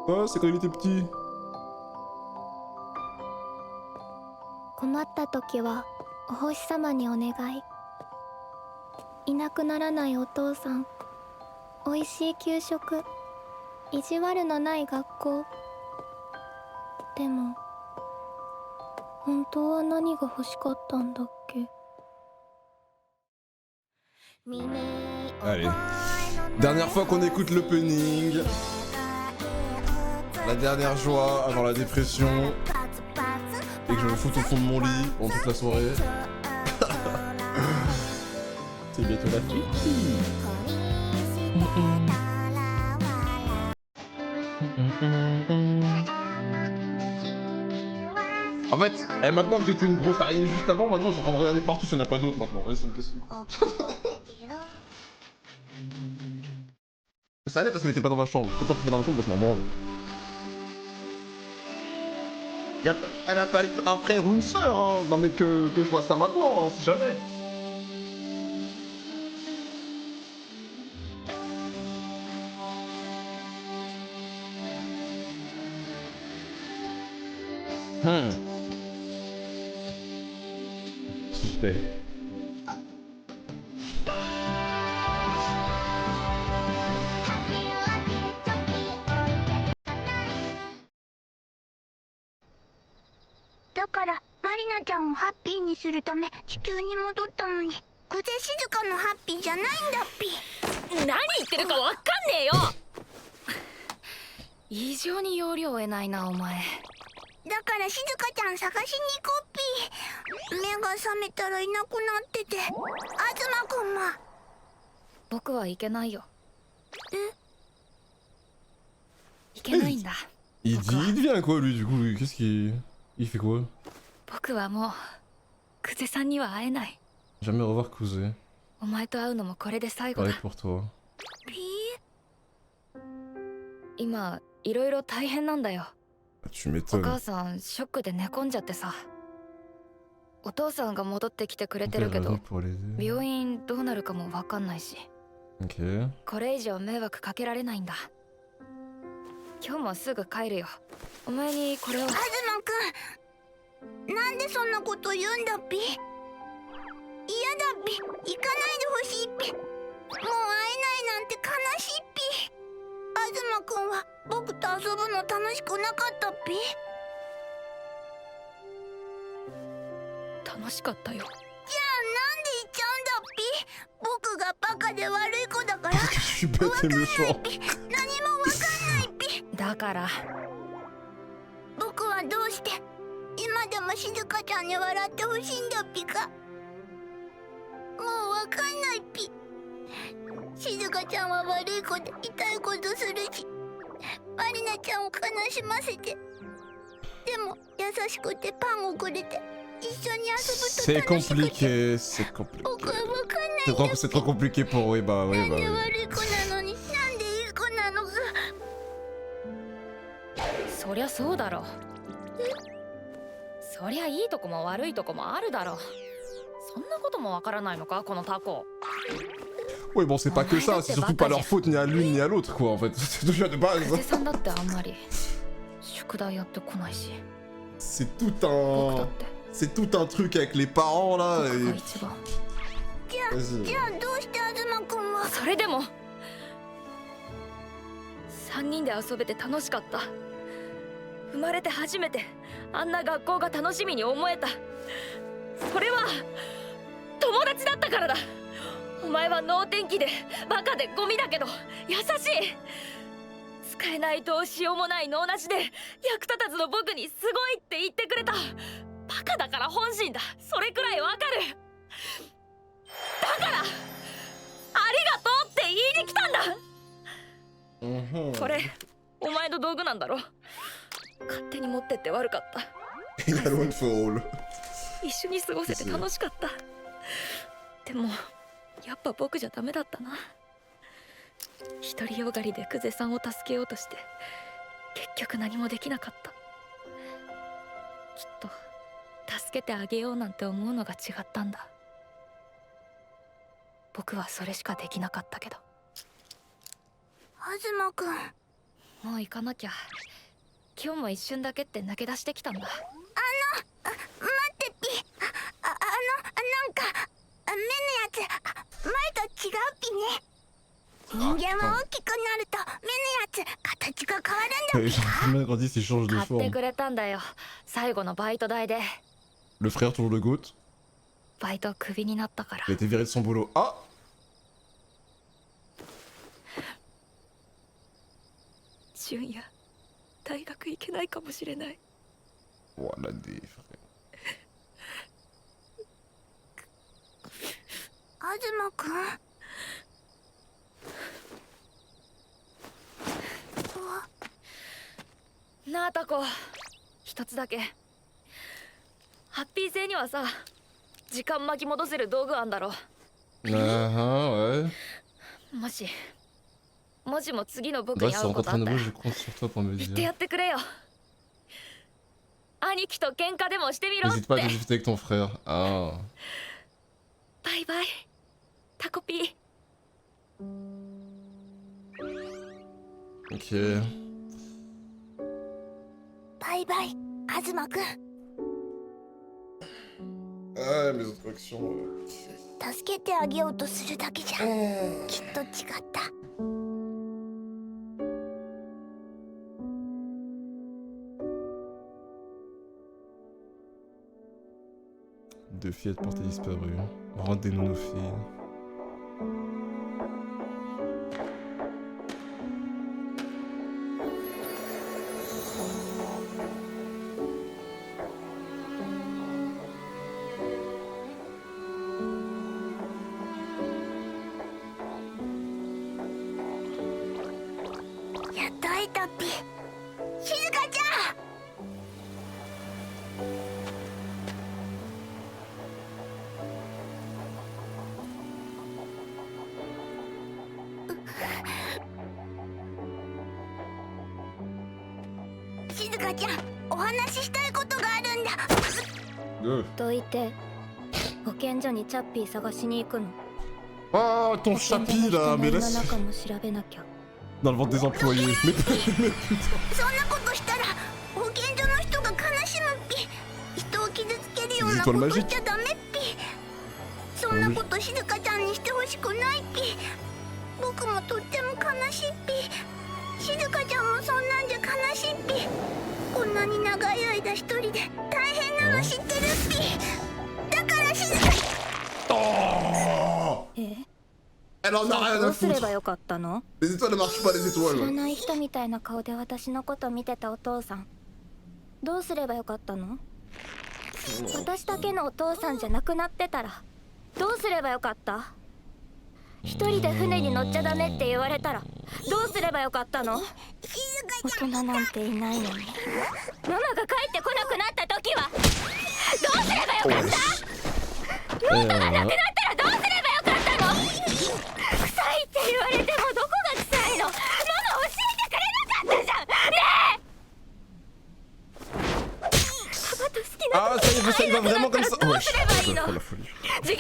A: Oh, c'est quand il était petit.
E: 困った時はお星様にお願い。いなくならないお父さん、おいしい給食、意地悪のない学校。でも本当は何が欲しかったんだっけ？
A: Allez. Dernière fois qu'on écoute l'opening. La dernière joie avant la dépression. Et que je me foute au fond de mon lit pendant toute la soirée. C'est bientôt la fille. En fait, maintenant que j'étais une grosse araignée juste avant, maintenant je suis en train de regarder partout s'il n'y en a pas d'autres maintenant. Ouais, c'est une question. Ça allait parce qu'elle était pas dans ma chambre. Quand on dans ma chambre, parce que maman. Elle a pas un frère ou une soeur, hein. Non mais que je vois ça maintenant, hein, si jamais. C'était.
C: だからマリナちゃんをハッピーにするため地球に戻ったのに、久世静香のハッピーじゃないんだっぴ。
F: 何言ってるかわかんねえよ。異常に容量を得ないなお前。
C: だから静香ちゃん探しに行こっぴ。目が覚めたらいなくなってて。東くんも。
F: 僕はいけないよ。
C: え？
F: いけないんだ。
A: Il devient quoi lui du coup? Qu'est-ce qu'il. Il fait quoi?
F: 僕はもう久世さんには会えない。
A: Jamais revoir Kuze.
F: お前と会うのもこれで最後
A: Pareil
F: だ。
A: pour toi.
C: ピ
F: 今いろいろ大変なんだよ。
A: Tu
F: お
A: m'étonnes.
F: 母さんショックで寝込んじゃってさ。お父さんが戻ってきてくれてるけ
A: Père
F: ど
A: revient pour l'aider.
F: 病院どうなるかもわかんないし、
A: Ok.
F: これ以上迷惑かけられないんだ。今日もすぐ帰るよ。お前にこれを。
C: 東くん、なんでそんなこと言うんだっぴ。嫌だっぴ。行かないでほしいっぴ。もう会えないなんて悲しいっぴ。東くんは僕と遊ぶの楽しくなかったっぴ。
F: 楽しかったよ。
C: じゃあなんで言っちゃうんだっぴ。僕がバカで悪い子だから。
A: Je suis bête et méchant.
C: 何もわかんないっぴ。
F: だから
C: 僕はどうして今でも静香ちゃんに笑ってほしいんだっぴか。もうわかんないっぴ。静香ちゃんは悪い子で痛いことするし、マリナちゃんを悲しませて、でも優しくてパンをくれて一緒に遊ぶ
A: C'est
C: と楽しくて。
A: compliqué, c'est compliqué.
C: 僕はわかんないんだっぴ。
A: C'est trop compliqué pour. Oui, bah
C: な
A: oui,
C: ん
A: bah
C: で
A: oui.
C: 悪い子なのになんでいい子なのか。
F: そりゃそうだろ。そりゃいいとこも悪いとこもあるだろ。そんなこともわからないのかこのタコ。
A: Oui, bon, c'est pas que ça, c'est surtout pas leur faute ni à l'une ni à l'autre, quoi, en fait. C'est déjà de base.
F: 久世さんだってあんまり宿題やってこないし、
A: C'est tout
F: 僕だ
A: un...
F: って
A: C'est tout un truc avec les parents, là,
F: 僕が
A: et...
F: 一番。
A: Vas-y.
C: じゃあどうして東くんは。
F: それでも3人で遊べて楽しかった。生まれて初めてあんな学校が楽しみに思えた。それは友達だったからだ。お前は能天気でバカでゴミだけど優しい。使えないどうしようもない能なしで役立たずの僕にすごいって言ってくれた。バカだから本心だ。それくらいわかる。だからありがとうって言いに来たんだ。
A: Mhm.
F: これお前の道具なんだろ。勝手に持ってって悪かった。
A: Il a loin de faux rôle.
F: 一緒に過ごせて楽しかった。でもやっぱ僕じゃダメだったな。独りよがりで久世さんを助けようとして結局何もできなかった。きっと助けてあげようなんて思うのが違ったんだ。僕はそれしかできなかったけど。
C: 東くん。
F: もう行かなきゃ。今日も一瞬だけって抜け出してきたんだ。
C: 待ってピ。なんか目のやつ前と違うピね。人間は大きくなると目のやつ形が変わるんだ
A: Les
C: ピ
A: gens même grandissent, ils changent de
F: 買って
A: forme.
F: くれたんだよ。最後のバイト代で。
A: Le frère toujours de goutte.
F: バイトクビになったから。
A: Il a été viré de son boulot. Ah!
F: 純也、大学行けないかもしれない。
A: Voilà des frères.
C: 東くん。
F: なあタコ、一つだけ。ハッピー星にはさ、時間巻き戻せる道具あんだろ。
A: Ouais.
F: もしも次の僕
A: Bref,
F: に
A: si
F: 会
A: on
F: うことあ
A: rencontre
F: っ
A: un
F: た
A: nouveau,
F: ら
A: je compte sur toi pour me
F: 言
A: le
F: ってや
A: dire.
F: ってくれよ。兄貴と喧嘩でもしてみろって。
A: N'hésite pas à discuter avec ton frère. Ah.
F: バイバイタコピー。
A: Ok.
C: バイバイ東くん。
A: Ah, mes autres actions.
C: 助けてあげようとするだけじゃきっと違った。
A: Deux fillettes portées disparues. Rendez-nous nos filles.
C: 静香ちゃん、お話ししたいことがあるんだ。
E: どいて保健所にチャッピー探しに行くの。
A: Ah, ton chapi là, mais
E: の
A: laisse
E: 中も調べなきゃ。
A: dans le ventre des employés. Mais
C: そんなことしたら保健所の人が悲しむっぴ。人を傷つけるようなことしちゃダメっぴ。そんなこと静香ちゃんにしてほしくないっぴ。僕もとっても悲しいっぴ。静香ちゃんもそんなんじゃ悲しいっぴ。こんなに長い間一人で大変なの知ってるっぴ。だから静香。
A: Oh,
E: え
A: elle en a rien
E: ど
A: à
E: うすれば
A: foutre.
E: よかったの？
A: Les étoiles ne marchent pas, les
E: 知ら
A: étoiles.
E: ない人みたいな顔で私のこと見てたお父さん。どうすればよかったの？私だけのお父さんじゃなくなってたらどうすればよかった？一人で船に乗っちゃダメって言われたらどうすればよかったの？大人なんていないのにママが帰ってこなくなった時はどうすればよかった？ノートがなくなったらどうすればよかったの？臭いって言われてもどこが臭いの？ママ教えてくれなかったじゃんねえ。パパと好きな
A: Ah, ça y est, ça y va vraiment comme ça.
E: どう
A: Ouais,
E: すればいいの？
A: oh la folie.
E: 自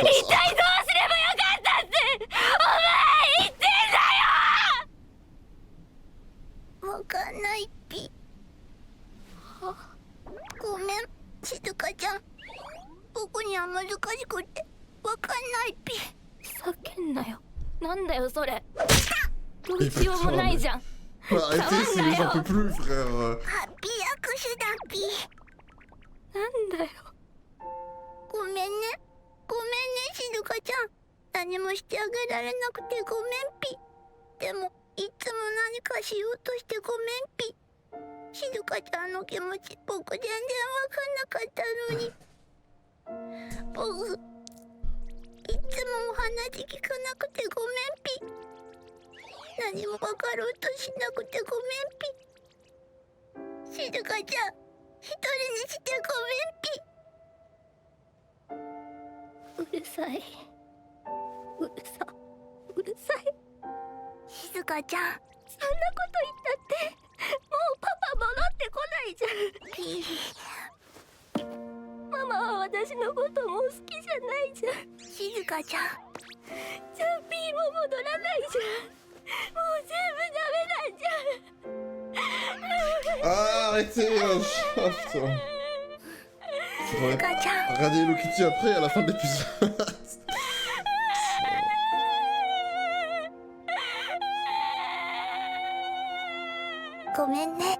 A: pas.
D: 一体どうすればよかったってお前言ってんだよ。
C: わかんないっぴ。ごめん静香ちゃん、僕には難しくてわかんないっぴ。
D: 叫んなよ。なんだよそれ。どうしようもないじゃん。
A: Arrêtez, c'est j'en peux plus, frère.
C: ハッピー握手だっぴ。
D: なんだよ。
C: ごめんね静香ちゃん、何もしてあげられなくてごめんぴ。でもいつも何かしようとしてごめんぴ。静香ちゃんの気持ち僕全然わかんなかったのに。僕いつもお話聞かなくてごめんぴ。何もわかろうとしなくてごめんぴ。静香ちゃん一人にしてごめんぴ。うるさい。静香ちゃん、そんなこと言ったってもうパパ戻ってこないじゃん。ママは私のこともう好きじゃないじゃん。静香ちゃん、じゃあピーも戻らないじゃん。もう全部ダメなんじゃん。
A: Ah, arrêtez, oh, putain. Regardez Hello Kitty après, à la fin de l'épisode.
C: ごめんね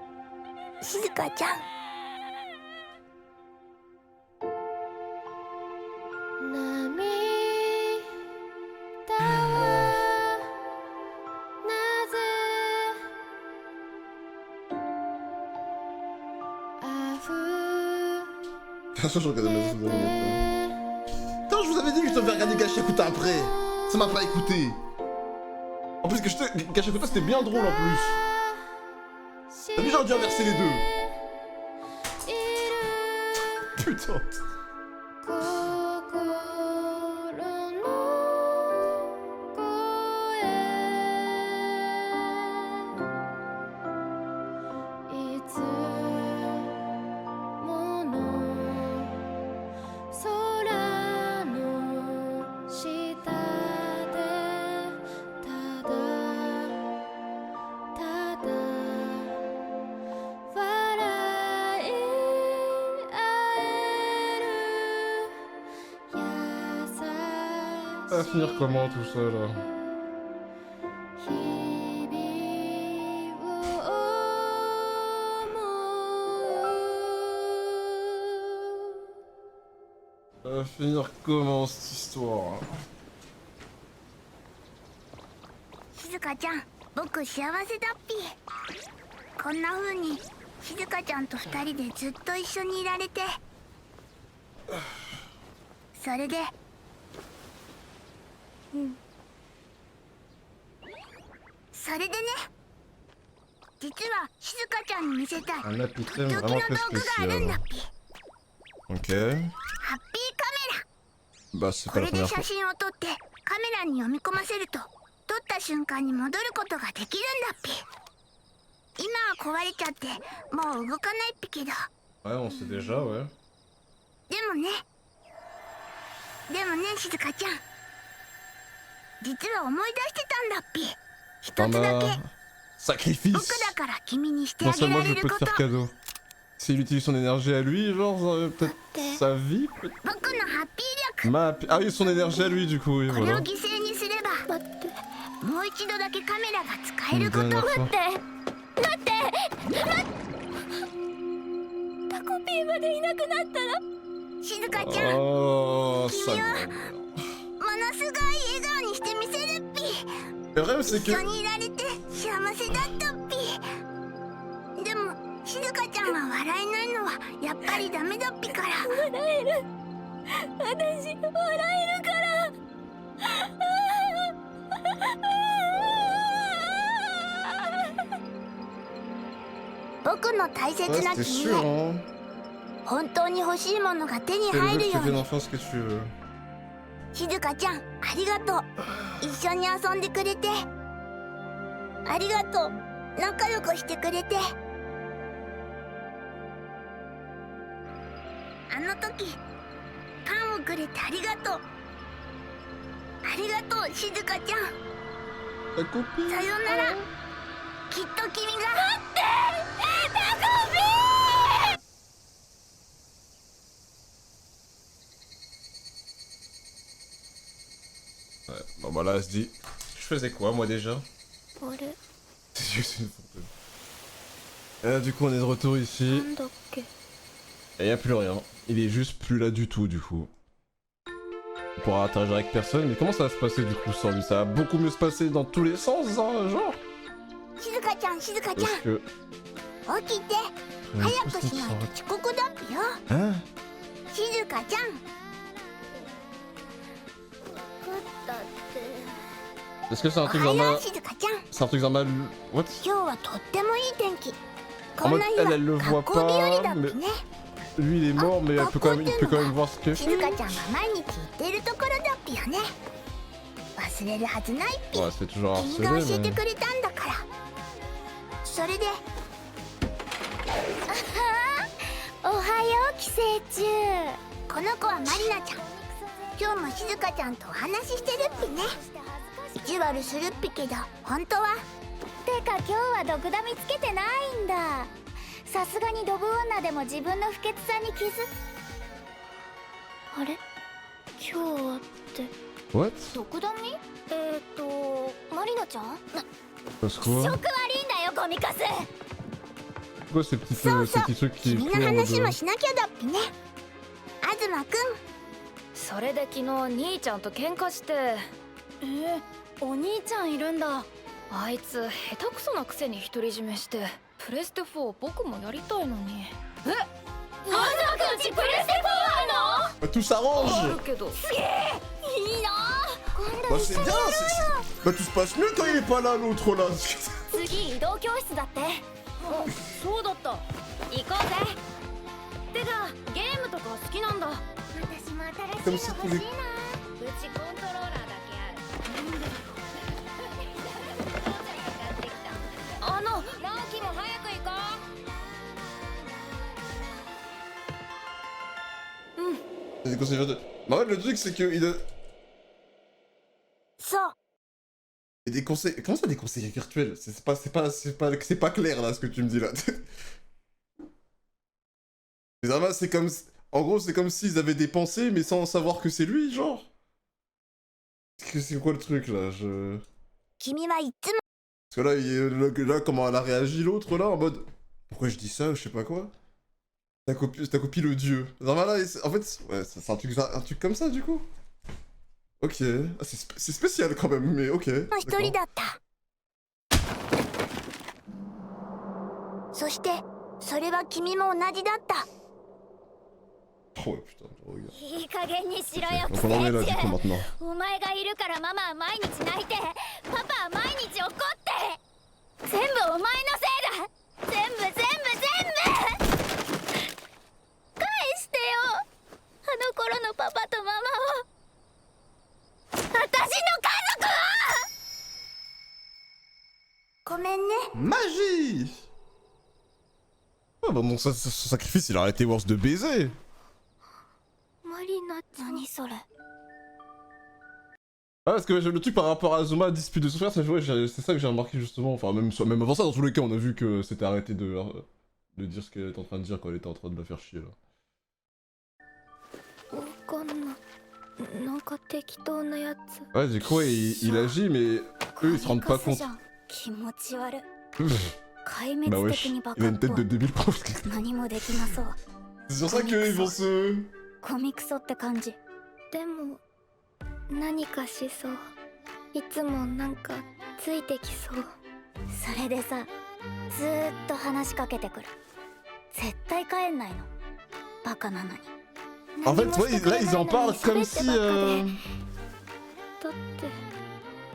C: 静香ちゃん。
A: Attention, je regardais mes autres animés. Putain, je vous avais dit que je devais regarder Gachakuta après. Ça m'a pas écouté. En plus, Gachakuta c'était bien drôle en plus. T'as vu, j'aurais dû inverser les deux. Putain. Ça va finir comment tout ça là? Ça va finir comment cette histoire?
C: 静香ちゃん、僕幸せだっぴ。こんな風に静香ちゃんと2人でずっと一緒にいられて、それでそれでね、実は静香ちゃんに見せたい
A: Un
C: とって
A: apitrème
C: おきの
A: vraiment
C: 道
A: très
C: 具があるんだ
A: spécial.
C: っぴ。
A: Ok.
C: ハッピーカメラ。
A: Bah c'est
C: こ
A: pas la
C: れで
A: première
C: 写
A: fois.
C: 真を撮ってカメラに読み込ませると、撮った瞬間に戻ることができるんだっぴ。今は壊れちゃってもう動かないっぴけど、
A: Ouais, on sait déjà, ouais.
C: でもね静香ちゃん、実は思い出してたんだっぴ。一つだ
A: Mama.
C: け
A: Sacrifice.
C: 僕だから君にしてあ
A: Non
C: げ
A: seulement
C: ら
A: je
C: れる
A: peux
C: こ
A: te
C: と。
A: faire cadeau. S'il utilise son énergie à lui, genre peut-être sa vie, peut-être.
C: 僕のハッピー力、
A: Ah oui, son énergie à lui du coup, oui,
C: これを
A: voilà.
C: 犠牲にすればもう一度だけカメラが使え
A: Une
C: ること。
A: dernière fois.
C: タコピーまでいなくなったら、静香ちゃん、
A: Oh, ça.
C: 君はものすごい笑顔にしてみせるっぴ。
A: Le problème c'est
C: 一緒
A: que.
C: にいられて幸せだったっぴ。でも静香ちゃんが笑えないのはやっぱりダメだっぴから。笑える、私笑えるから。僕の大切
A: Ouais,
C: な
A: c'était
C: 君
A: sûr,
C: へ、
A: hein.
C: 本当に欲しいものが手に
A: Fais
C: 入
A: le
C: る
A: jeu
C: よ
A: de
C: うに。
A: d'enfance que tu veux.
C: 静香ちゃん、ありがとう。一緒に遊んでくれてありがとう。仲良くしてくれて。あの時パンをくれてありがとう。ありがとう静香ちゃん。
A: Ta copine.
C: さよなら。きっと君が
A: Ouais, bon bah là elle se dit, je faisais quoi moi déjà?
E: あれ
A: C'est juste une photo. Et là du coup on est de retour ici,
E: なんだっけ
A: et y a plus rien. Il est juste plus là du tout du coup. On pourra interagir avec personne, mais comment ça va se passer du coup sans lui? Ça va beaucoup mieux se passer dans tous les sens, hein, genre?
C: 静香ちゃん静香ち
A: Parce que...
C: ゃん起きて。早くしないと遅刻だっぴよ。
A: Hein?
C: 静香ちゃん。
A: Est-ce que c'est un
C: お
A: truc
C: は
A: dans
C: よ
A: ma...
C: う静香ちゃん。
A: C'est un truc dans ma... What?
C: 今日はとってもいい天気。
A: En
C: こん
A: mode
C: な日
A: elle le
C: は
A: voit
C: 学校日和だ
A: pas,
C: っ
A: mais
C: ぴね。
A: lui il est mort, mais elle peut quand même, il peut quand même voir ce qu'elle
C: 静
A: fait.
C: 香ちゃんが毎日行っているところだっぴよね。忘れるはずないっぴ。
A: Ouais, c'est toujours
C: 君が教え
A: harcelé,
C: て
A: mais...
C: くれたんだから。それで
E: おはよう寄生虫。
C: この子はマリナちゃん。今日も静香ちゃんとお話ししてるっぴね。意地悪するっぴけど本当は。
E: てか今日は毒ダミつけてないんだ。さすがにドブ女でも自分の不潔さに気づあれ今日はって
A: What?
E: 毒ダミマリナちゃん
A: Parce
E: 食
A: quoi?
E: 悪いんだよゴミカス。
A: Quoi ces petits,
C: そうそう
A: ces petits trucs qui
C: 君の
A: font en
C: 話
A: mode...
C: もしなきゃだっぴね。東くん。
F: それで昨日兄ちゃんと喧嘩して。お兄ちゃんいるんだ。あいつ下手くそなくせに独り占めしてプレステ4僕もやりたいのに。
E: 東くんちプレステ4あるの？
A: Tout s'arrange!
F: あるけど。
E: いいな。今
A: Bah
E: 度一
A: c'est
E: 緒に
A: bien! Bah tout se passe mieux quand il est pas là l'autre là!
E: 次移動教室だって。
F: そうだった。行こうぜ。てかゲームとか好きなんだ。
E: 私も
A: でも
E: 新しいの欲しいな。うちコントローラーだけある。
F: 直樹も早く行こう。
A: C'est des conseils virtuels. Bah ouais, le truc c'est que il a...
C: そう。
A: Et des conseils... Comment ça des conseils virtuels? C'est pas clair là ce que tu me dis là. Les amas c'est comme... En gros c'est comme s'ils avaient des pensées mais sans savoir que c'est lui genre. C'est quoi le truc là? Je...
C: 君はいつも
A: Parce que là, comment elle a réagi l'autre là en mode... Pourquoi je dis ça? Je sais pas quoi. Ta copie le dieu. Zama là, en fait, ouais, c'est un truc comme ça du coup. Ok. Ah, c'est spécial quand même, mais ok.
C: の一人だった。そしてそれは君も同じだった。
A: Oh ouais, putain, regarde.
E: いい加減にしろよ
A: Donc on en est là du coup maintenant.
E: お前がいるからママは毎日泣いてパパは毎日怒って全部お前のせいだ全部返してよあの頃のパパとママを私の家族を
C: ごめんね。
A: Magie! Ah bah mon sacrifice il a arrêté Worse de baiser.
E: マリナ何それ
A: Ah parce que le truc par rapport à Azuma, dispute de son frère, c'est ça que j'ai remarqué justement, enfin même avant ça dans tous les cas on a vu que c'était arrêté de dire ce qu'elle était en train de dire quand elle était en train de la faire chier là.
E: わかんないなんか適当なやつ
A: Ouais du coup il agit mais eux ils se rendent pas compte.
E: 気持ち悪い
C: 壊
A: Bah
C: 滅
A: wesh,
C: 的にバ
A: il
C: カ
A: a
C: っ
A: une
C: ぽ
A: tête de
C: い。
A: débile pour...
C: 何もできなそう。
A: C'est sur ça qu'ils vont se...
E: コミクソって感じでも何かしそういつもなんかついてきそうそれでさずーっと話しかけてくる絶対帰んないのバカなのに
A: En fait ouais, là ils en parlent comme si...
E: だって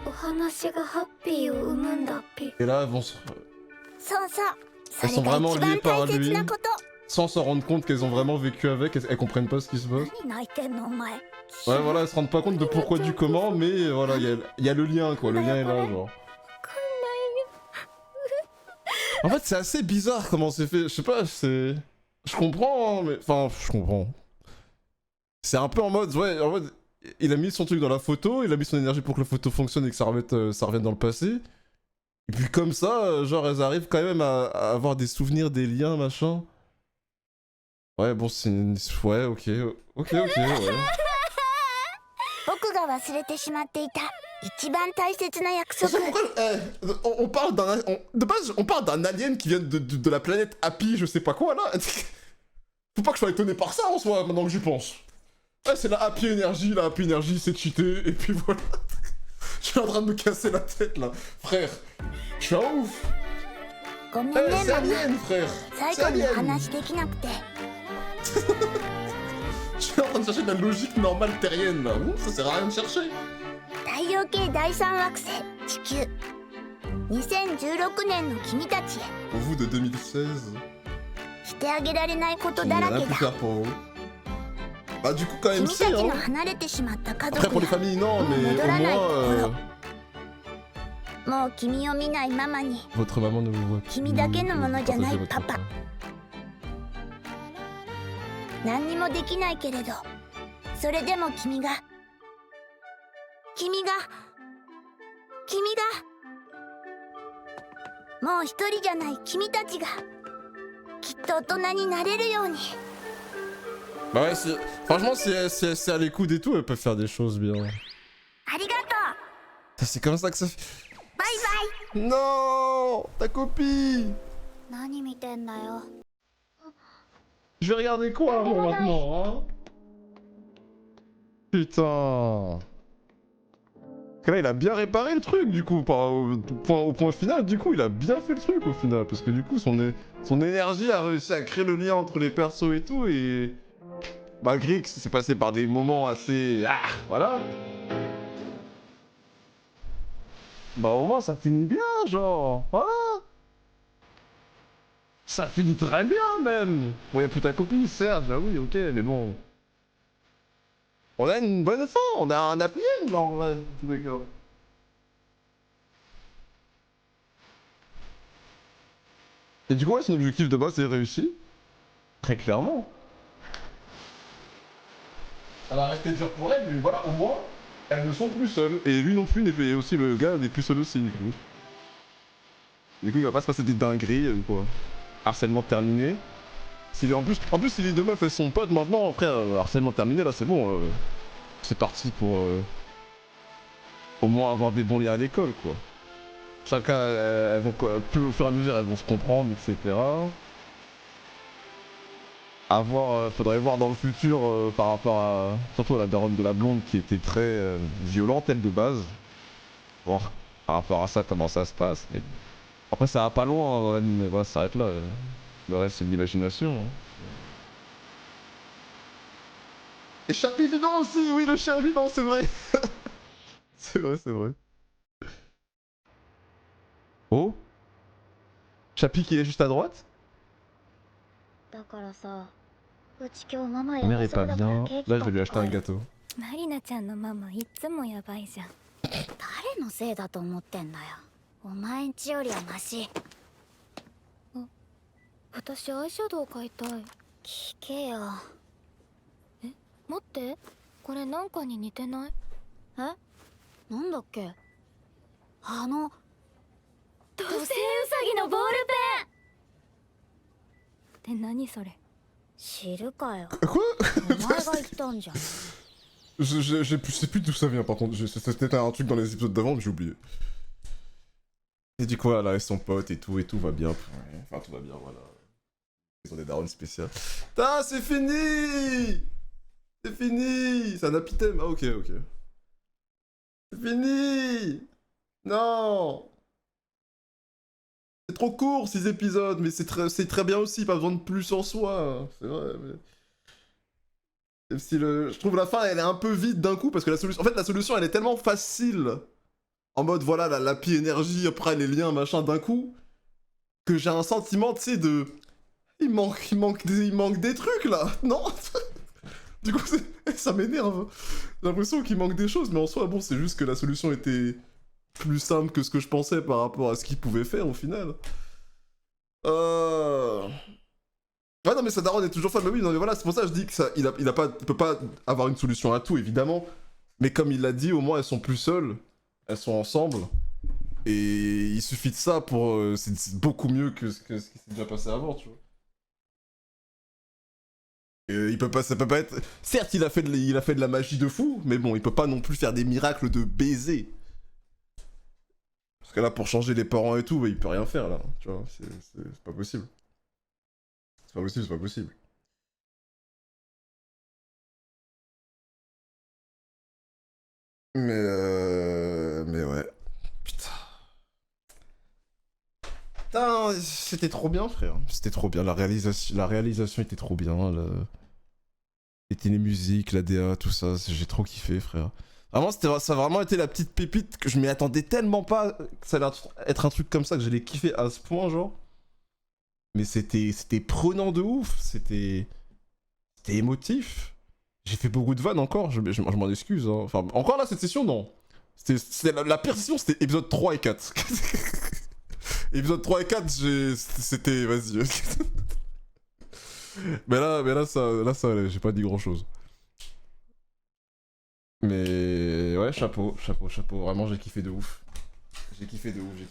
E: お話がハッピーを生むんだっぴ
A: Et là elles vont se...
C: そうそう。
A: Elles
C: そ
A: sont
C: れが
A: vraiment
C: 一番
A: liées par
C: 大切
A: lui,
C: なこと。
A: sans s'en rendre compte qu'elles ont vraiment vécu avec, elles comprennent pas ce qui se passe.
E: 何泣いてんのお前
A: Ouais voilà, elles se rendent pas compte de pourquoi du comment, mais voilà, il y a le lien quoi, le lien est là genre. En fait c'est assez bizarre comment c'est fait, je sais pas, c'est... Je comprends, hein, mais... Enfin, je comprends. C'est un peu en mode, ouais, en mode... il a mis son truc dans la photo, il a mis son énergie pour que la photo fonctionne et que ça revienne dans le passé. Et puis comme ça, genre elles arrivent quand même à avoir des souvenirs, des liens, machin. Ouais, bon, c'est une... Ouais, ok, ouais.
C: 僕が忘れてしまっていた一番大切な約束。
A: On parle d'un... De base, on parle d'un alien qui vient de la planète Happy, je sais pas quoi, là. Faut pas que je sois étonné par ça, en soi, maintenant que j'y pense. Ouais, c'est la Happy Energy, c'est cheaté, et puis voilà. Je suis en train de me casser la tête, là. Frère, je suis un ouf.
C: ごめんね、
A: C'est
C: ママ。
A: alien, frère.
C: 最
A: C'est
C: 後に
A: alien.
C: 話できなくて。
A: Je suis en train de chercher de la logique normale terrienne, là. Ça sert à rien de chercher.
C: 太陽系第三惑星地球。2016年の君たちへ
A: Pour vous de 2016,
C: してあげられないこと
A: il n'y
C: だ
A: a
C: ら
A: rien
C: け
A: pu
C: だ。
A: faire pour vous. Bah du coup quand même
C: 君
A: si,
C: たちの
A: hein.
C: 離れてしまった家族
A: Après pour les
C: や
A: familles non, mais au
C: Modorana
A: moins...
C: もう君を見ないママに
A: Votre maman ne vous voit plus.
C: 君だけのものじゃない
A: Partagez votre
C: パパ。何にもできないけれど、それでも君がもう一人じゃない君たちがきっと大人になれるように。
A: Bah ouais, franchement si c'est à l'écoute et tout, elle peut faire des choses bien.
C: ありがと
A: C'est comme ça que ça fait...
C: う。バイバイ。
A: Non, ta copie.
E: 何見てんだよ。
A: Je vais regarder quoi moi maintenant, hein? Putain. Parce que là il a bien réparé le truc du coup, au point final du coup il a bien fait le truc au final, parce que du coup son énergie a réussi à créer le lien entre les persos et tout, et malgré que c'est passé par des moments assez... Ah, voilà. Bah au moins ça finit bien, genre, voilà. Ça finit très bien même. Bon, y'a plus ta copine, certes, bah oui, ok, mais bon. On a une bonne fin, on a un happy end, là, en vrai, tous les gars. Et du coup, ouais, son objectif de base est réussi. Très clairement. Ça va rester dur pour elle, mais voilà, au moins, elles ne sont plus seules. Et lui non plus, et aussi le gars n'est plus seul aussi, du coup. Du coup, il va pas se passer des dingueries, quoi. Harcèlement terminé. En plus, si les deux meufs elles sont potes maintenant, après harcèlement terminé, là c'est bon. C'est parti pour au moins avoir des bons liens à l'école, quoi. Chacun, elles vont, plus au fur et à mesure, elles vont se comprendre, etc. Faudrait voir dans le futur par rapport à surtout à la daronne de la blonde qui était très violente elle de base. Voir par rapport à ça comment ça se passe. Et... Après ça va pas loin, mais voilà, ça s'arrête là. Le reste c'est de l'imagination. Hein. Et Chappie vivant aussi, oui le chien vivant, c'est vrai. C'est vrai. Oh, Chappie qui est juste à droite.
E: だからさ、うち今日ママ
A: Ma mère
E: や
A: est pas
E: そうだから
A: bien.
E: ケーキ
A: Là
E: 買
A: je vais lui
E: って
A: acheter un
E: 帰る。
A: gâteau.
E: マリナちゃんのママいっつもやばいじゃん。誰のせいだと思ってんだよ。お前んちよりはマシ。私アイシャドウ買いたい。聞けよ。え、待って。これなんかに似てない？え？なんだっけ？土星ウサギのボールペンって何それ？知るかよ。
A: Quoi?
E: お前が言ったんじゃん。
A: Je sais plus d'où ça vient par contre, c'était un truc dans les épisodes d'avant mais j'ai oublié. Et du coup là ils sont potes et tout va bien, ouais. Enfin tout va bien voilà. Ils ont des darons spéciales. Ah c'est fini. C'est fini. C'est un happy theme, ah ok. C'est fini. Non. C'est trop court 6 épisodes, mais c'est très bien aussi, pas besoin de plus en soi, c'est vrai mais... Même si je trouve la fin elle est un peu vide d'un coup parce que la solution elle est tellement facile en mode voilà la happy énergie après les liens machin d'un coup que j'ai un sentiment tu sais de il manque des trucs là non. Du coup ça m'énerve, j'ai l'impression qu'il manque des choses mais en soi bon c'est juste que la solution était plus simple que ce que je pensais par rapport à ce qu'il pouvait faire au final. Ouais non mais sa daronne est toujours folle, mais oui non mais voilà c'est pour ça que je dis que ça, il peut pas avoir une solution à tout évidemment, Mais comme il l'a dit, au moins elles sont plus seules, elles sont ensemble. Et il suffit de ça pour... c'est beaucoup mieux que ce qui s'est déjà passé avant, tu vois. Il peut pas, ça peut pas être... Certes, il a fait de la magie de fou, mais bon, il peut pas non plus faire des miracles de baiser. Parce que là, pour changer les parents et tout, bah, il peut rien faire, là. Tu vois, c'est pas possible. C'est pas possible, c'est pas possible. Mais ouais. Putain. Putain, c'était trop bien, frère. C'était trop bien. La réalisation était trop bien. Les musiques, la DA, tout ça. J'ai trop kiffé, frère. Vraiment, ça a vraiment été la petite pépite que je m'y attendais tellement pas que ça allait être un truc comme ça, que j'allais kiffer à ce point, genre. Mais c'était prenant de ouf. C'était émotif. J'ai fait beaucoup de vannes encore, je m'en excuse. Hein. Enfin, encore là, cette session, non. C'était la pire session, c'était épisode 3 et 4. Épisode 3 et 4, c'était... Vas-y. mais là, ça allait, j'ai pas dit grand-chose. Mais... Ouais, chapeau. Vraiment, j'ai kiffé de ouf. J'ai kiffé de ouf.